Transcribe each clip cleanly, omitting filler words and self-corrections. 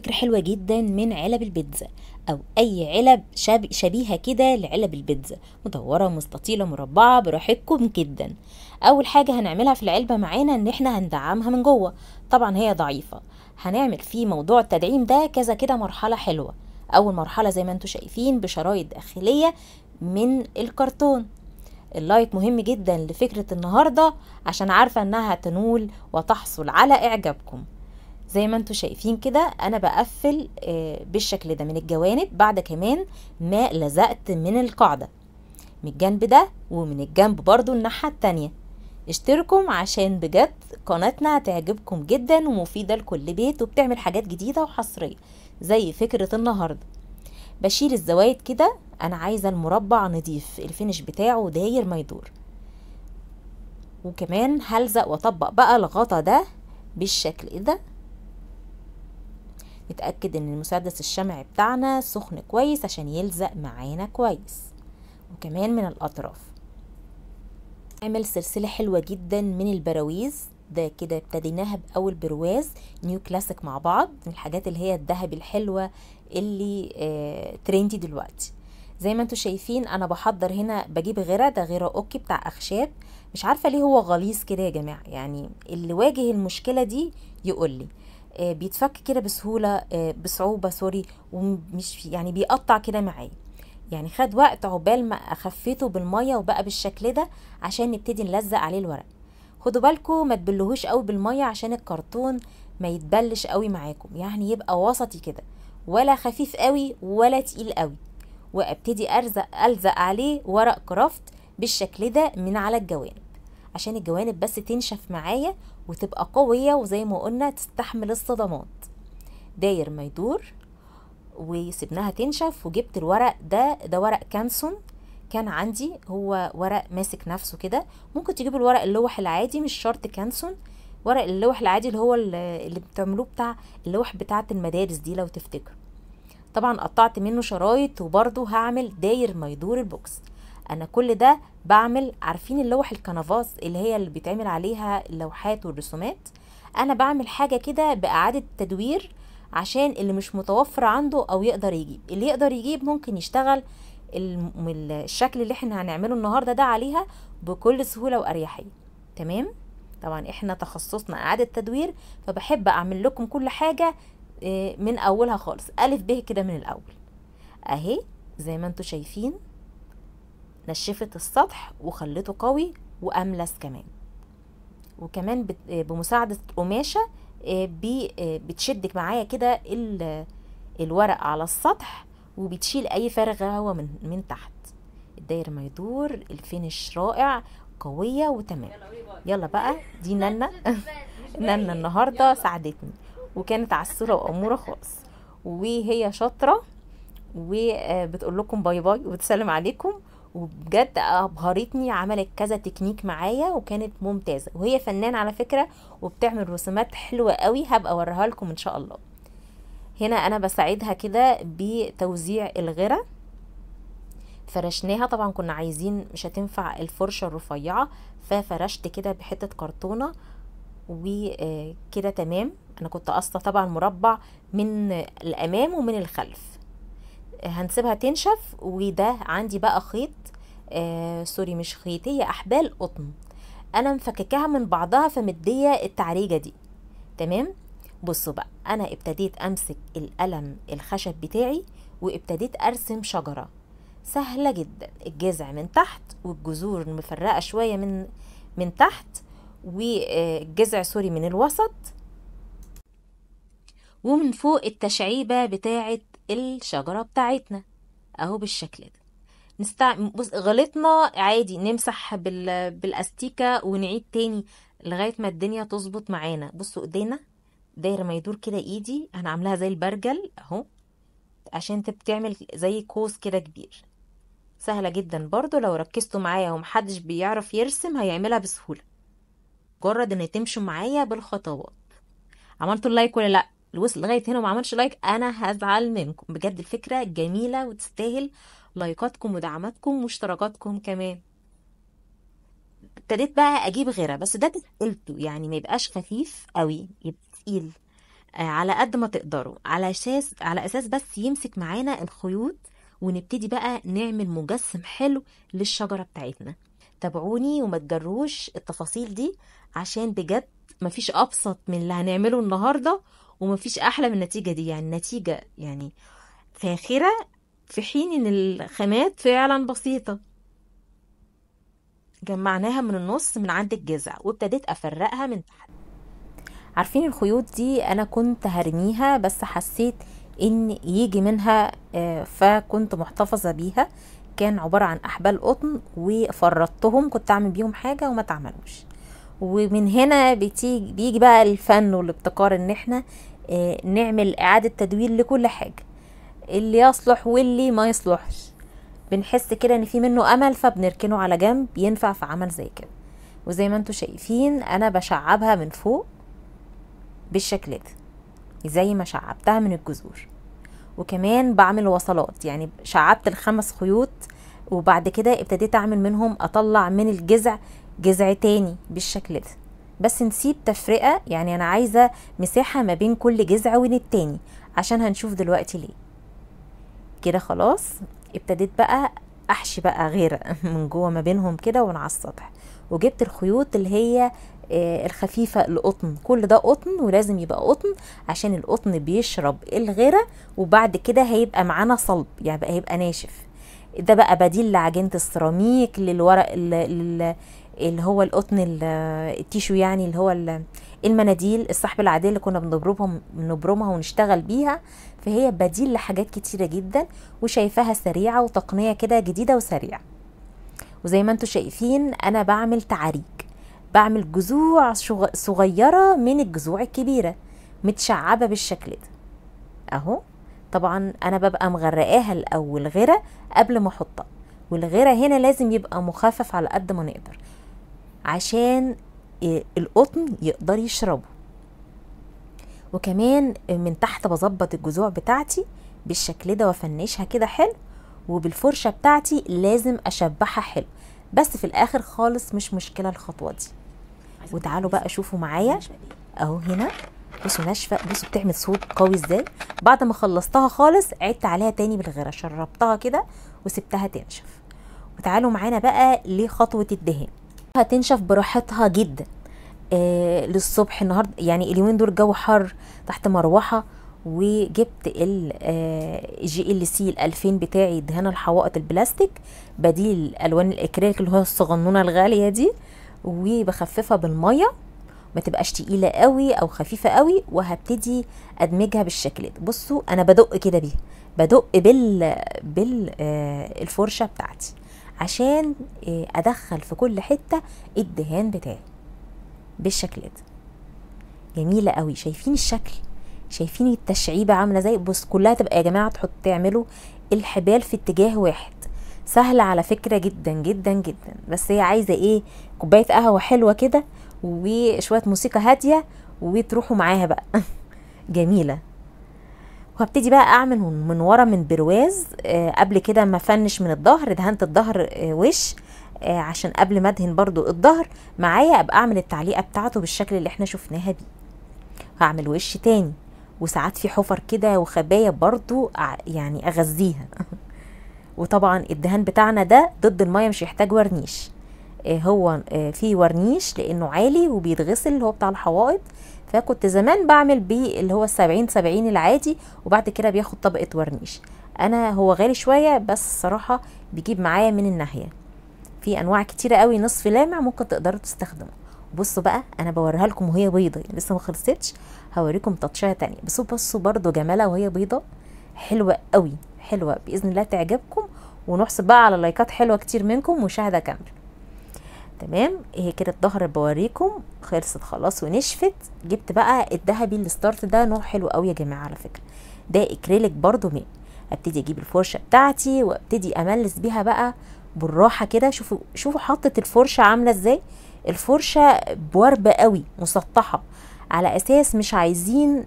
فكرة حلوة جدا من علب البيتزا او اي علب شبيهة كده لعلب البيتزا، مدورة مستطيلة مربعة براحتكم جدا. اول حاجة هنعملها في العلبة معانا ان احنا هندعمها من جوه. طبعا هي ضعيفة، هنعمل في موضوع التدعيم ده كذا كده مرحلة حلوة. اول مرحلة زي ما انتم شايفين بشرايط داخلية من الكرتون. اللايك مهم جدا لفكرة النهاردة عشان عارفة انها تنول وتحصل على اعجابكم. زي ما انتوا شايفين كده انا بقفل بالشكل ده من الجوانب، بعد كمان ما لزقت من القاعدة من الجنب ده ومن الجنب برضو الناحية التانية. اشتركوا عشان بجد قناتنا هتعجبكم جدا ومفيدة لكل بيت وبتعمل حاجات جديدة وحصرية زي فكرة النهاردة. بشيل الزوايد كده، انا عايزة المربع نضيف الفينش بتاعه داير ما يدور. وكمان هلزق واطبق بقى الغطا ده بالشكل ده. نتأكد ان المسدس الشمع بتاعنا سخن كويس عشان يلزق معانا كويس، وكمان من الاطراف. نعمل سلسلة حلوة جدا من البراويز ده كده، ابتديناها باول برواز نيو كلاسيك مع بعض، من الحاجات اللي هي الذهب الحلوة اللي تريندي دلوقتي. زي ما انتوا شايفين انا بحضر هنا، بجيب غيرة، ده غيرة اوكي بتاع اخشاب، مش عارفة ليه هو غليظ كده يا جماعة، يعني اللي واجه المشكلة دي يقولي. بيتفك كده بسهولة، بصعوبة سوري، ومش يعني بيقطع كده معايا، يعني خد وقت عقبال ما اخفيته بالمية وبقى بالشكل ده عشان نبتدي نلزق عليه الورق. خدوا بالكم ما تبلوهوش قوي بالمية عشان الكرتون ما يتبلش قوي معاكم، يعني يبقى وسطي كده، ولا خفيف قوي ولا تقيل قوي. وابتدي الزق عليه ورق كرافت بالشكل ده من على الجوانب عشان الجوانب بس تنشف معايا وتبقى قوية، وزي ما قلنا تستحمل الصدمات. داير ما يدور وسبناها تنشف، وجبت الورق ده ورق كانسون كان عندي، هو ورق ماسك نفسه كده. ممكن تجيبوا الورق اللوح العادي، مش شرط كانسون، ورق اللوح العادي اللي هو اللي بتعملوه بتاع اللوح بتاعة المدارس دي لو تفتكروا. طبعا قطعت منه شرايط، وبرضو هعمل داير ما يدور البوكس. انا كل ده بعمل، عارفين اللوح الكنفاس اللي هي اللي بيتعمل عليها اللوحات والرسومات؟ انا بعمل حاجة كده باعادة تدوير عشان اللي مش متوفر عنده او يقدر يجيب، اللي يقدر يجيب ممكن يشتغل الشكل اللي احنا هنعمله النهاردة ده عليها بكل سهولة واريحية. تمام. طبعا احنا تخصصنا اعادة تدوير، فبحب اعمل لكم كل حاجة من اولها خالص، الف ب كده من الاول. اهي زي ما انتوا شايفين نشفت السطح وخليته قوي واملس كمان، وكمان بمساعدة قماشة بتشدك معايا كده الورق على السطح، وبتشيل اي فارغ هوا من تحت. الداير ما يدور، الفينش رائع، قوية وتمام. يلا بقى دي نانا نانا النهاردة ساعدتني وكانت عسولة وأمورة خالص، وهي شاطرة وبتقول لكم باي باي وبتسلم عليكم، وبجد ابهرتني، عملت كذا تكنيك معايا وكانت ممتازة، وهي فنان على فكرة وبتعمل رسومات حلوة قوي، هبقى اوريها لكم ان شاء الله. هنا انا بساعدها كده بتوزيع الغرة، فرشناها. طبعا كنا عايزين، مش هتنفع الفرشة الرفيعة، ففرشت كده بحتة كرتونة وكده تمام. انا كنت قصة طبعا مربع من الامام ومن الخلف. هنسيبها تنشف، وده عندي بقى خيط سوري مش خيط، هي احبال قطن انا مفككاها من بعضها فمديه التعريجه دي. تمام. بصوا بقى انا ابتديت امسك القلم الخشب بتاعي وابتديت ارسم شجره سهله جدا، الجذع من تحت والجذور مفرقه شويه من تحت، والجذع سوري من الوسط، ومن فوق التشعيبه بتاعه الشجره بتاعتنا اهو بالشكل ده. بص غلطنا عادي نمسح بالاستيكه ونعيد تاني لغايه ما الدنيا تظبط معانا. بصوا ايدينا داير ما يدور كده، ايدي انا عاملاها زي البرجل اهو عشان بتعمل زي قوس كده كبير. سهله جدا برضو لو ركزتوا معايا ومحدش بيعرف يرسم هيعملها بسهوله، مجرد ان تمشوا معايا بالخطوات. عملتوا اللايك ولا لا؟ اللي وصل لغايه هنا وما عملش لايك انا هزعل منكم بجد، الفكره جميله وتستاهل لايكاتكم ودعماتكم واشتراكاتكم كمان. ابتديت بقى اجيب غيره، بس ده تقلته يعني ما يبقاش خفيف قوي، يبقى تقيل. على قد ما تقدروا، على اساس بس يمسك معانا الخيوط، ونبتدي بقى نعمل مجسم حلو للشجرة بتاعتنا. تابعوني وما تجروش التفاصيل دي، عشان بجد مفيش ابسط من اللي هنعمله النهاردة، ومفيش احلى من النتيجة دي. يعني النتيجة يعني فاخرة، في حين ان الخامات فعلا بسيطة. جمعناها من النص من عند الجذع، وابتديت افرقها من تحت. عارفين الخيوط دي انا كنت هرميها، بس حسيت ان يجي منها فكنت محتفظة بيها. كان عبارة عن احبال قطن وفرطتهم، كنت اعمل بيهم حاجة وما تعملوش. ومن هنا بيجي بقى الفن والابتكار، ان احنا نعمل اعادة تدوير لكل حاجة، اللي يصلح واللي ما يصلحش. بنحس كده ان في منه امل، فبنركنه على جنب ينفع في عمل زي كده. وزي ما انتوا شايفين انا بشعبها من فوق بالشكل ده، زي ما شعبتها من الجذور. وكمان بعمل وصلات، يعني شعبت ال5 خيوط، وبعد كده ابتديت اعمل منهم، اطلع من الجذع جذع تاني بالشكل ده. بس نسيب تفرقة، يعني انا عايزة مساحة ما بين كل جذع والتاني، عشان هنشوف دلوقتي ليه. كده خلاص ابتديت بقى احشي بقى غيرة من جوه ما بينهم كده ومن على السطح. وجبت الخيوط اللي هي الخفيفة، القطن. كل ده قطن، ولازم يبقى قطن عشان القطن بيشرب الغيرة، وبعد كده هيبقى معانا صلب، يعني هيبقى ناشف. ده بقى بديل لعجينة السيراميك، للورق اللي هو القطن التيشو، يعني اللي هو المناديل السحب العادية اللي كنا بنبرمها ونشتغل بيها. فهي بديل لحاجات كتيرة جدا، وشايفاها سريعة وتقنية كده جديدة وسريعة. وزي ما انتوا شايفين انا بعمل تعاريك، بعمل جذوع صغيرة من الجذوع الكبيرة، متشعبة بالشكل ده اهو. طبعا انا ببقى مغرقاها الاول غيرة قبل ما احطها، والغيرة هنا لازم يبقى مخفف على قد ما نقدر، عشان القطن يقدر يشربه. وكمان من تحت بظبط الجذوع بتاعتي بالشكل ده، وافنشها كده حلو. وبالفرشة بتاعتي لازم اشبعها حلو، بس في الاخر خالص مش مشكلة الخطوة دي. وتعالوا بقى شوفوا معايا اهو هنا، بصوا ناشفة، بصوا بتعمل صوت قوي ازاي. بعد ما خلصتها خالص عدت عليها تاني بالغيرة، شربتها كده وسبتها تنشف. وتعالوا معانا بقى لخطوة الدهان. هتنشف براحتها جدا للصبح النهارده، يعني اليومين دول الجو حر تحت مروحه. وجبت الجي ال سي 2000 بتاعي، دهان الحوائط البلاستيك، بديل الوان الاكريليك اللي هو الصغنونه الغاليه دي. وبخففها بالميه، ما تبقاش تقيله قوي او خفيفه قوي. وهبتدي ادمجها بالشكل ده. بصوا انا بدق كده بيها، بدق الفرشه بتاعتي، عشان ادخل في كل حته الدهان بتاعي بالشكل ده. جميله قوي. شايفين الشكل؟ شايفين التشعيبه عامله ازاي؟ بص كلها تبقى يا جماعه تعملوا الحبال في اتجاه واحد. سهله على فكره جدا جدا جدا، بس هي عايزه ايه؟ كوبايه قهوه حلوه كده وشويه موسيقى هاديه وتروحوا معاها بقى جميله. وهبتدي بقى اعمل من ورا من برواز. قبل كده ما فنش من الظهر، دهنت الظهر وش عشان قبل ما ادهن برضو الظهر معايا ابقى اعمل التعليقه بتاعته بالشكل اللي احنا شفناها بيه. هعمل وش تاني، وساعات في حفر كده وخبايا برضو يعني اغذيها وطبعا الدهان بتاعنا ده ضد الميه، مش يحتاج ورنيش. هو في ورنيش لانه عالي وبيتغسل، اللي هو بتاع الحوائط. فكنت زمان بعمل بيه اللي هو 70 العادي، وبعد كده بياخد طبقه ورنيش. انا هو غالي شويه، بس الصراحه بيجيب معايا من الناحيه. في انواع كتيره قوي نصف لامع ممكن تقدروا تستخدموا. بصوا بقى انا بوريها لكم وهي بيضه، يعني لسه ما خلصتش، هوريكم تطشيه تانية. بصوا برضو جمالها وهي بيضه، حلوه قوي، حلوه باذن الله تعجبكم. ونحسب بقى على لايكات حلوه كتير منكم ومشاهده كامله. تمام، هي كده الظهر بوريكم خلصت خلاص ونشفت. جبت بقى الذهبي الستارت، ده نوع حلو قوي يا جماعه على فكره، ده اكريليك برضو ماء. ابتدي اجيب الفرشه بتاعتي وابتدي املس بيها بقى بالراحه كده. شوفوا حطت الفرشه عامله ازاي. الفرشه بوربه قوي مسطحه، على اساس مش عايزين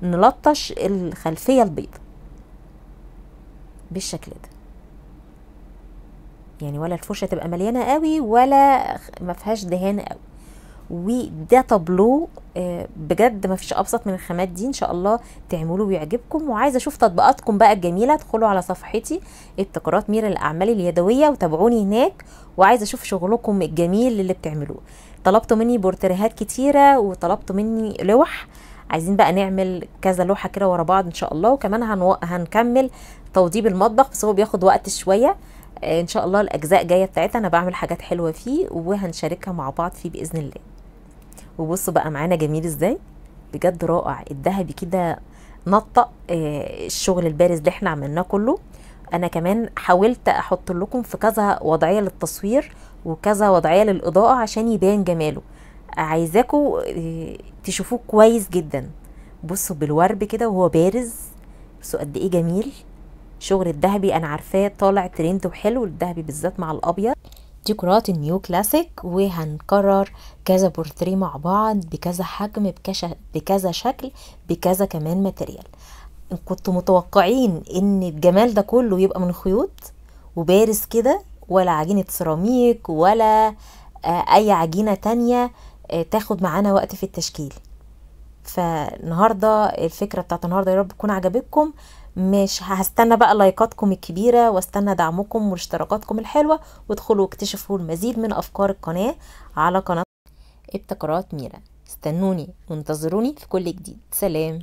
نلطش الخلفيه البيض بالشكل ده، يعني ولا الفرشه تبقى مليانه قوي ولا ما فيهاش دهان قوي. وده طابلو بجد ما فيش ابسط من الخامات دي. ان شاء الله تعملوا ويعجبكم. وعايزه اشوف تطبيقاتكم بقى الجميله، ادخلوا على صفحتي ابتكارات ميرا للاعمال اليدويه وتابعوني هناك، وعايزه اشوف شغلكم الجميل اللي بتعملوه. طلبتوا مني بورتريهات كتيره وطلبتوا مني لوح، عايزين بقى نعمل كذا لوحه كده ورا بعض ان شاء الله. وكمان هنكمل توضيب المطبخ، بس هو بياخد وقت شويه. ان شاء الله الاجزاء جايه بتاعتها، انا بعمل حاجات حلوه فيه وهنشاركها مع بعض فيه باذن الله. وبصوا بقى معانا جميل ازاي، بجد رائع. الذهبي كده نطق الشغل البارز اللي احنا عملناه كله. انا كمان حاولت احط لكم في كذا وضعيه للتصوير وكذا وضعيه للاضاءه عشان يبان جماله. عايزاكم تشوفوه كويس جدا. بصوا بالورب كده وهو بارز، بصوا قد ايه جميل. شغل الذهبي انا عارفاه طالع ترند وحلو، الذهبي بالذات مع الابيض. ديكورات النيو كلاسيك، وهنكرر كذا بورتريه مع بعض بكذا حجم بكذا شكل بكذا كمان ماتريال. كنتوا متوقعين ان الجمال ده كله يبقى من خيوط وبارز كده، ولا عجينة سيراميك ولا اي عجينة تانية تاخد معانا وقت في التشكيل. فالنهاردة الفكرة بتاعت النهاردة يا رب تكون عجبتكم. مش هستنى بقى لايكاتكم الكبيرة، واستنى دعمكم واشتراكاتكم الحلوة، وادخلوا واكتشفوا المزيد من افكار القناة على قناة ابتكارات ميرا. استنوني وانتظروني في كل جديد. سلام.